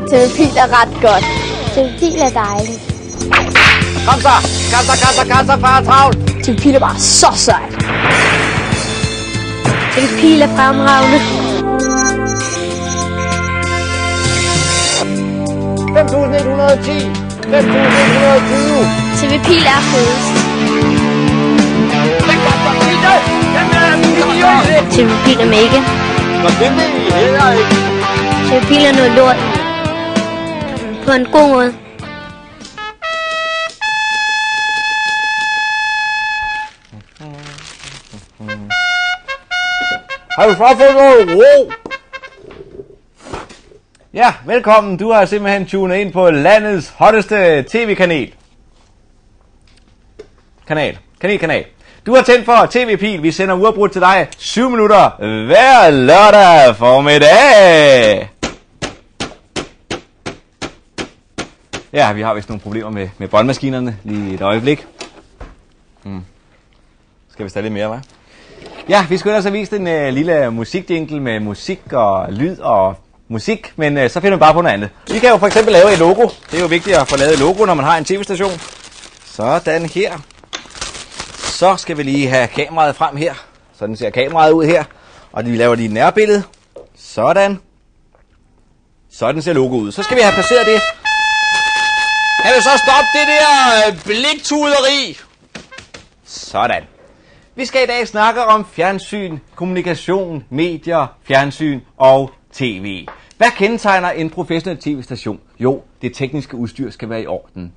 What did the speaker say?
TV-Pil er ret godt. TV-Pil er dejligt. Kom så! Kom så, far er travlt! TV-Pil er bare så sejt. TV-Pil er fremragende. 5.110! 5.120! TV-Pil er fedest. TV-Pil er mega. Nå, det vil vi heller ikke. TV-Pil er noget lort. På en god måde. Har du så fået noget ro? Ja, velkommen. Du har simpelthen tunet ind på landets hotteste tv-kanal. Kanal. Du har tændt for TV-Pil. Vi sender uafbrudt til dig 7 minutter hver lørdag formiddag. Ja, vi har vist nogle problemer med båndmaskinerne lige et øjeblik. Skal vi stadig lidt mere, hva'? Ja, vi skulle ellers have vist en lille musikjingle med musik og lyd og musik, men så finder vi bare på noget andet. Vi kan jo for eksempel lave et logo. Det er jo vigtigt at få lavet et logo, når man har en tv-station. Sådan her. Så skal vi lige have kameraet frem her. Sådan ser kameraet ud her. Og vi laver lige et nærbillede. Sådan. Sådan ser logoet ud. Så skal vi have placeret det. Kan vi så stoppe det der bliktuderi? Sådan. Vi skal i dag snakke om fjernsyn, kommunikation, medier, fjernsyn og tv. Hvad kendetegner en professionel tv-station? Jo, det tekniske udstyr skal være i orden.